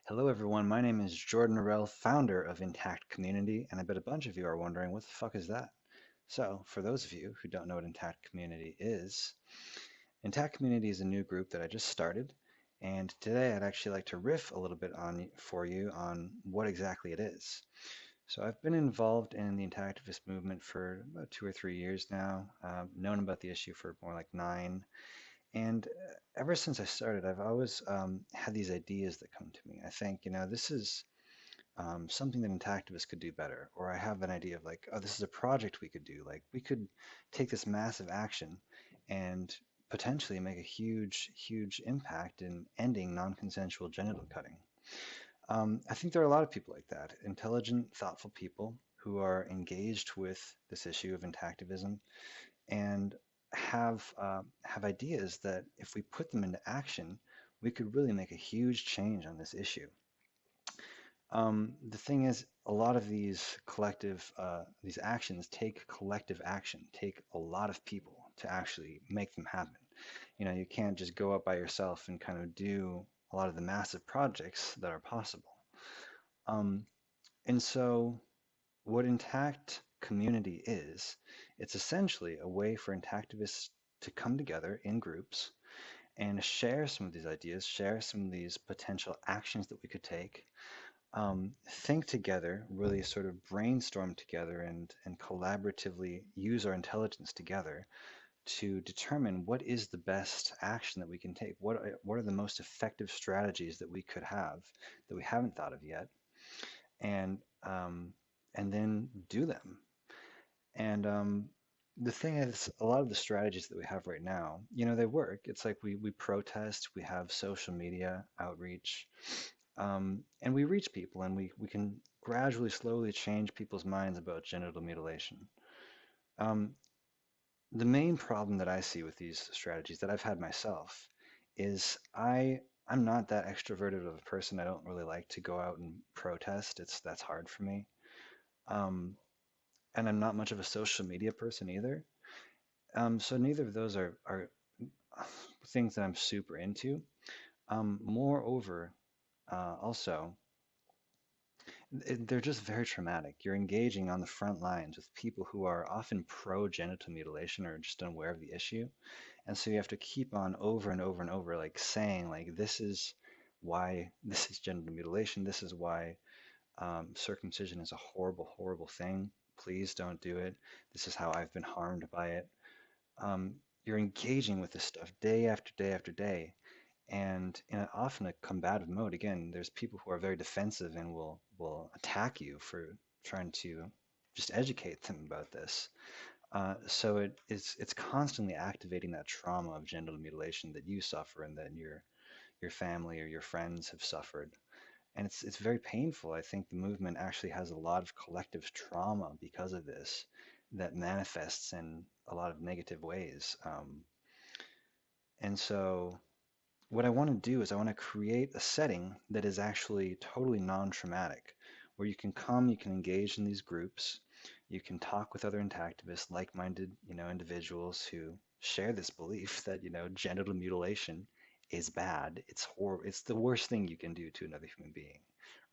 Hello, everyone. My name is Jordan Arell, founder of Intact Community, and I bet a bunch of you are wondering what the fuck is that? So, for those of you who don't know what Intact Community is, Intact Community is a new group that I just started, and today I'd actually like to riff a little bit on for you on what exactly it is. So, I've been involved in the intactivist movement for about 2 or 3 years now, known about the issue for more like nine, and ever since I started, I've always had these ideas that come to me. I think, this is something that intactivists could do better. Or I have an idea of like, oh, this is a project we could do. Like, we could take this massive action and potentially make a huge, huge impact in ending non-consensual genital cutting. I think there are a lot of people like that, intelligent, thoughtful people who are engaged with this issue of intactivism and have ideas that if we put them into action, we could really make a huge change on this issue. The thing is, a lot of these actions take collective action, take a lot of people to actually make them happen. You can't just go up by yourself and kind of do a lot of the massive projects that are possible. Um, and so, what Intact Community is, it's essentially a way for intactivists to come together in groups and share some of these ideas, share some of these potential actions that we could take, think together, really sort of brainstorm together and collaboratively use our intelligence together to determine what is the best action that we can take. What are the most effective strategies that we could have that we haven't thought of yet, and um, and then do them. And the thing is, a lot of the strategies that we have right now, they work. It's like we protest, we have social media outreach, and we reach people, and we can gradually, slowly change people's minds about genital mutilation. Um, the main problem that I see with these strategies that I've had myself is I'm not that extroverted of a person. I don't really like to go out and protest. That's hard for me. Um, and I'm not much of a social media person either. So neither of those are things that I'm super into. Moreover, also, they're just very traumatic. You're engaging on the front lines with people who are often pro genital mutilation or just unaware of the issue. And so you have to keep on over and over and over, like saying, like, this is why this is genital mutilation. This is why circumcision is a horrible, horrible thing. Please don't do it. This is how I've been harmed by it. You're engaging with this stuff day after day after day, and in often a combative mode. Again, there's people who are very defensive and will attack you for trying to just educate them about this. So it's constantly activating that trauma of genital mutilation that you suffer and that your family or your friends have suffered. And it's very painful. I think the movement actually has a lot of collective trauma because of this that manifests in a lot of negative ways. And so what I want to do is I want to create a setting that is actually totally non-traumatic, where you can come, you can engage in these groups, you can talk with other intactivists, like-minded, individuals who share this belief that, genital mutilation is bad. It's horrible. It's the worst thing you can do to another human being,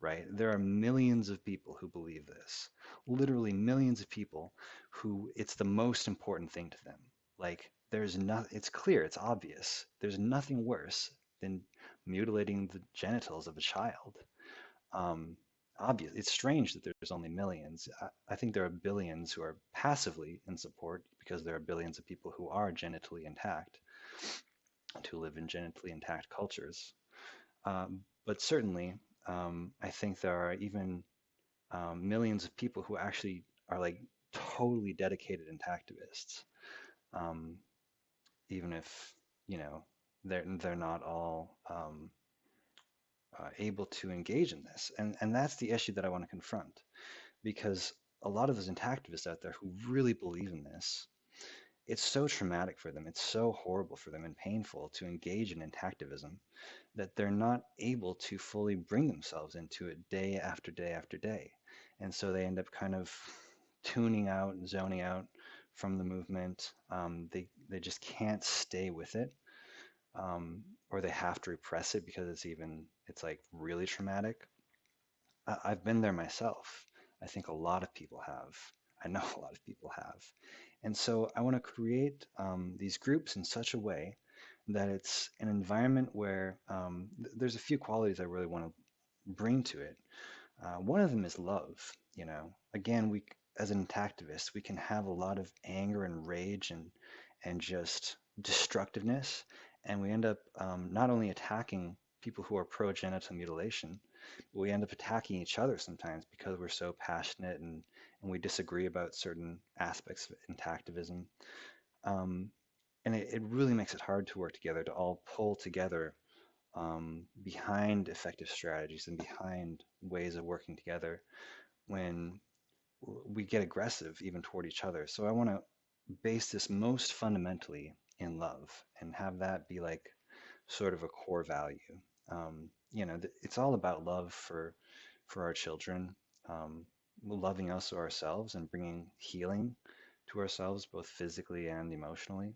right? There are millions of people who believe this, literally millions of people who it's the most important thing to them. Like, there's not, it's clear, it's obvious. There's nothing worse than mutilating the genitals of a child. Um, Obvious. It's strange that there's only millions. I think there are billions who are passively in support because there are billions of people who are genitally intact and who live in genitally intact cultures. But certainly, I think there are even millions of people who actually are like totally dedicated intactivists, um, even if they're not all able to engage in this. And that's the issue that I want to confront because a lot of those intactivists out there who really believe in this, it's so traumatic for them, it's so horrible for them and painful to engage in intactivism that they're not able to fully bring themselves into it day after day after day. And so they end up kind of tuning out and zoning out from the movement. They just can't stay with it. or they have to repress it because it's like really traumatic. I've been there myself. I think a lot of people have. I know a lot of people have. And so I want to create these groups in such a way that it's an environment where there's a few qualities I really want to bring to it. One of them is love. Again, as an activist, we can have a lot of anger and rage and just destructiveness, and we end up not only attacking people who are pro-genital mutilation, but we end up attacking each other sometimes because we're so passionate and we disagree about certain aspects of intactivism. Um, and it really makes it hard to work together, to all pull together behind effective strategies and behind ways of working together when we get aggressive even toward each other. So I want to base this most fundamentally in love and have that be like sort of a core value. It's all about love for our children, loving us ourselves and bringing healing to ourselves both physically and emotionally.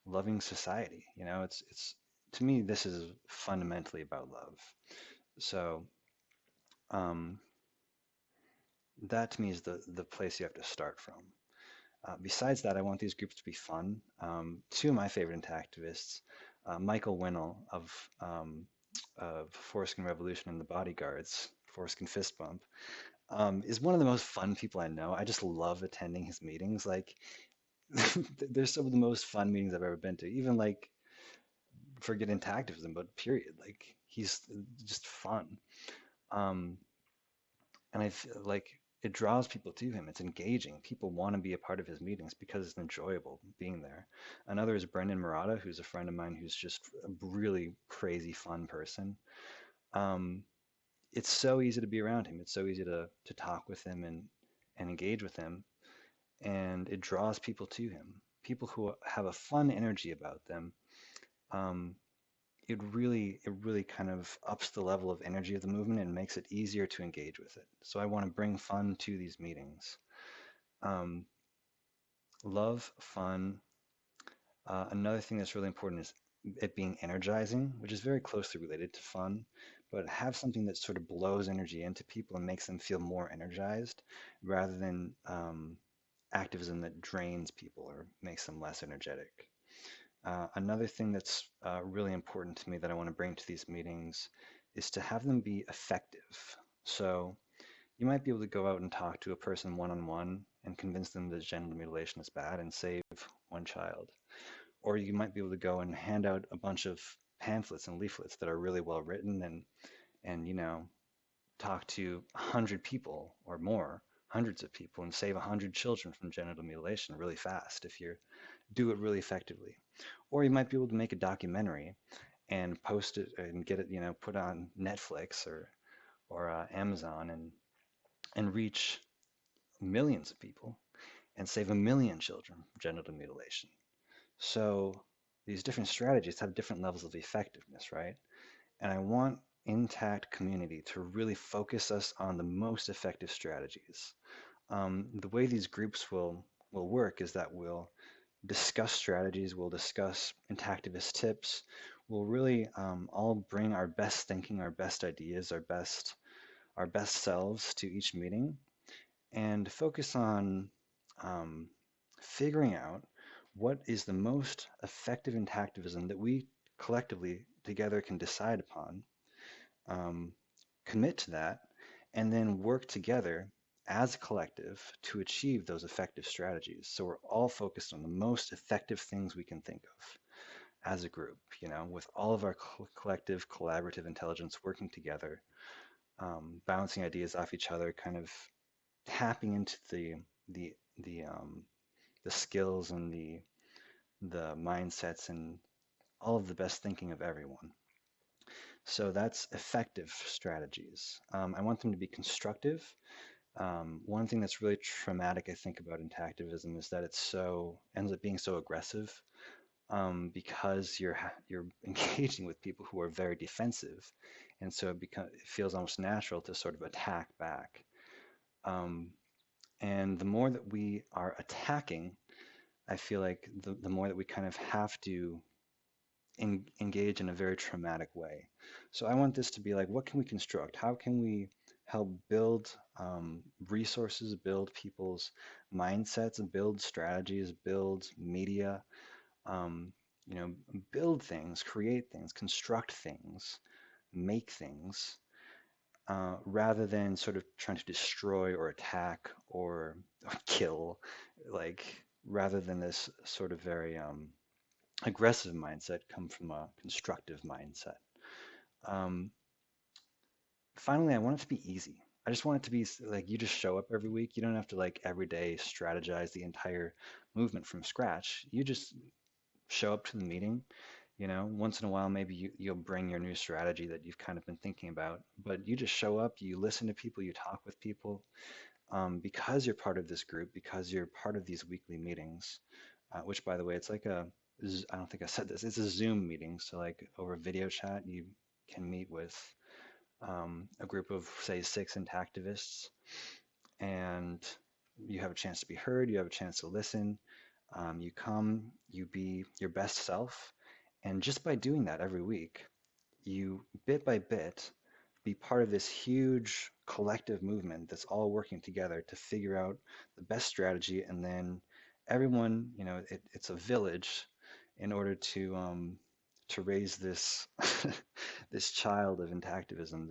Loving society. It's to me this is fundamentally about love. So um, that to me is the place you have to start from. Besides that, I want these groups to be fun. Two of my favorite activists, Michael Winnell of Foreskin Revolution and the Bodyguards, Foreskin Fist Bump, is one of the most fun people I know. I just love attending his meetings. Like, there's some of the most fun meetings I've ever been to. Even like forget activism, but period. Like, he's just fun. Um, and I feel like it draws people to him. It's engaging. People want to be a part of his meetings because it's enjoyable being there. Another is Brendan Murata, who's a friend of mine who's just a really crazy fun person. Um, it's so easy to be around him. It's so easy to talk with him and engage with him, and it draws people to him. People who have a fun energy about them. Um, it really kind of ups the level of energy of the movement and makes it easier to engage with it. So I want to bring fun to these meetings. Um, Love, fun. Another thing that's really important is it being energizing, which is very closely related to fun, but have something that sort of blows energy into people and makes them feel more energized rather than activism that drains people or makes them less energetic. Another thing that's really important to me that I want to bring to these meetings is to have them be effective. So you might be able to go out and talk to a person one-on-one and convince them that genital mutilation is bad and save one child. Or you might be able to go and hand out a bunch of pamphlets and leaflets that are really well written and talk to 100 people or more, hundreds of people, and save 100 children from genital mutilation really fast if you do it really effectively. Or you might be able to make a documentary and post it and get it, put on Netflix or Amazon and reach millions of people and save 1 million children from genital mutilation. So these different strategies have different levels of effectiveness, right? And I want intact community to really focus us on the most effective strategies. The way these groups will work is that we'll discuss strategies, we'll discuss intactivist tips, we'll really all bring our best thinking, our best ideas, our best selves to each meeting and focus on um, figuring out what is the most effective intactivism that we collectively together can decide upon, um, commit to that, and then work together as a collective to achieve those effective strategies. So we're all focused on the most effective things we can think of as a group, with all of our collective collaborative intelligence working together, bouncing ideas off each other, kind of tapping into the the um, the skills and the mindsets and all of the best thinking of everyone. So that's effective strategies. I want them to be constructive. One thing that's really traumatic, I think, about intactivism is that ends up being so aggressive because you're engaging with people who are very defensive, and so it feels almost natural to sort of attack back. Um, and the more that we are attacking, I feel like the more that we kind of have to engage in a very traumatic way. So I want this to be like, what can we construct? How can we help build resources, build people's mindsets, build strategies, build media, um, you know, build things, create things, construct things, make things, rather than sort of trying to destroy or attack or kill, like rather than this sort of very aggressive mindset come from a constructive mindset. Um, Finally, I want it to be easy. I just want it to be like you just show up every week. You don't have to like every day strategize the entire movement from scratch. You just show up to the meeting. You know, once in a while, maybe you'll bring your new strategy that you've kind of been thinking about, but you just show up, you listen to people, you talk with people, because you're part of this group, because you're part of these weekly meetings, which by the way, it's like I don't think I said this, it's a Zoom meeting. So like over video chat, you can meet with a group of say 6 intactivists, and you have a chance to be heard, you have a chance to listen. You come, you be your best self, and just by doing that every week, you bit by bit be part of this huge collective movement that's all working together to figure out the best strategy, and then everyone, it's a village in order to raise this this child of intactivism,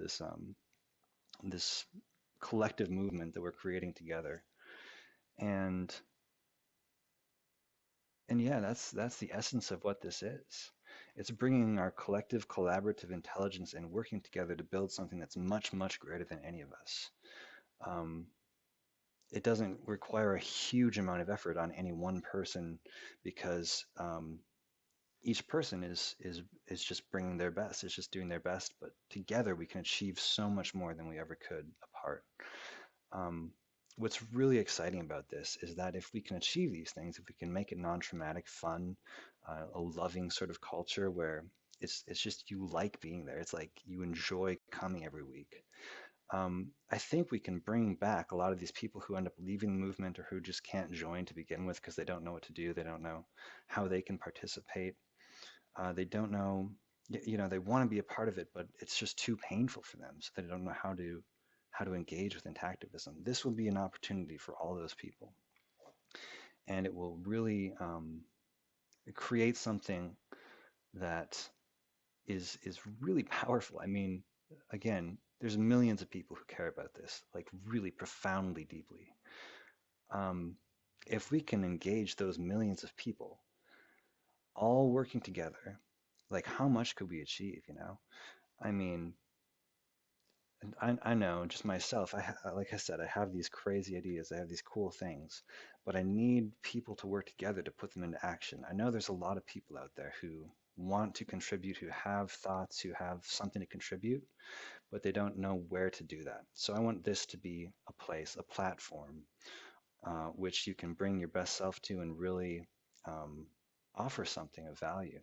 this collective movement that we're creating together. And and yeah, that's the essence of what this is. It's bringing our collective collaborative intelligence and working together to build something that's much, much greater than any of us. Um, it doesn't require a huge amount of effort on any one person because each person is just bringing their best. It's just doing their best, but together we can achieve so much more than we ever could apart. Um, what's really exciting about this is that if we can achieve these things, if we can make it non-traumatic, fun, a loving sort of culture where it's just you like being there. It's like you enjoy coming every week. I think we can bring back a lot of these people who end up leaving the movement or who just can't join to begin with because they don't know what to do. They don't know how they can participate. They don't know, they want to be a part of it, but it's just too painful for them. So they don't know how to engage with intactivism. This will be an opportunity for all those people, and it will really create something that is really powerful. I mean, again, there's millions of people who care about this, like really profoundly, deeply. Um, if we can engage those millions of people all working together, like how much could we achieve, I mean, and I know just myself, like I said, I have these crazy ideas, I have these cool things, but I need people to work together to put them into action. I know there's a lot of people out there who want to contribute, who have thoughts, who have something to contribute, but they don't know where to do that. So I want this to be a place, a platform, which you can bring your best self to and really um, offer something of value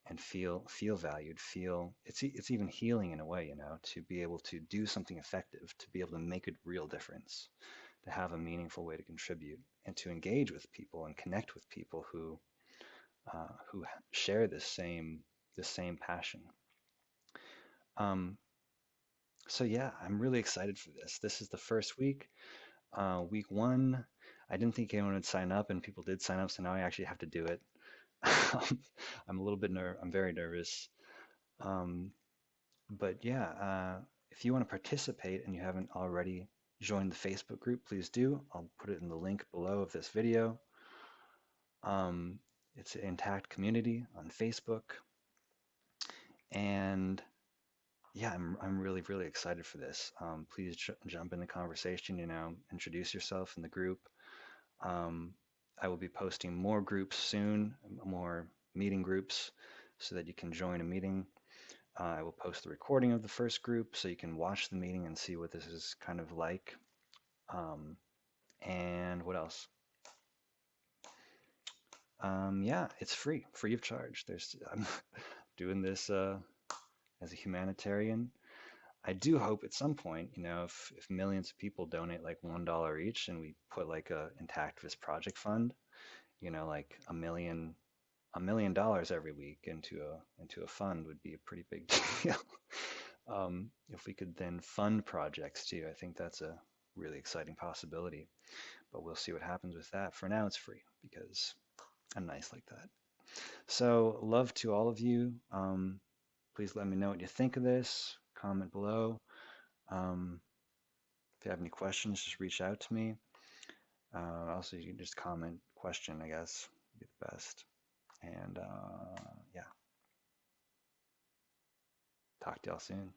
and feel valued, feel it's even healing in a way, to be able to do something effective, to be able to make a real difference, to have a meaningful way to contribute, and to engage with people and connect with people who share this same passion. Um, so yeah, I'm really excited for this. This is the first week. Week one, I didn't think anyone would sign up, and people did sign up, so now I actually have to do it. I'm a little bit I'm very nervous. Um, But yeah, if you want to participate and you haven't already joined the Facebook group, please do. I'll put it in the link below of this video. Um, it's an Intact Community on Facebook. And yeah, I'm really, really excited for this. Please jump in the conversation, introduce yourself in the group. Um, I will be posting more groups soon, more meeting groups, so that you can join a meeting. I will post the recording of the first group so you can watch the meeting and see what this is kind of like. Um, and what else? Yeah, it's free of charge. I'm doing this as a humanitarian. I do hope at some point, if millions of people donate like $1 each and we put like a intactivist project fund, like 1 million $1 million every week into a fund would be a pretty big deal. If we could then fund projects too, I think that's a really exciting possibility. But we'll see what happens with that. For now, it's free because I'm nice like that. So, love to all of you. Please let me know what you think of this. Comment below. Um, if you have any questions, just reach out to me. Also, you can just comment question, I guess, would be the best. And yeah, talk to y'all soon.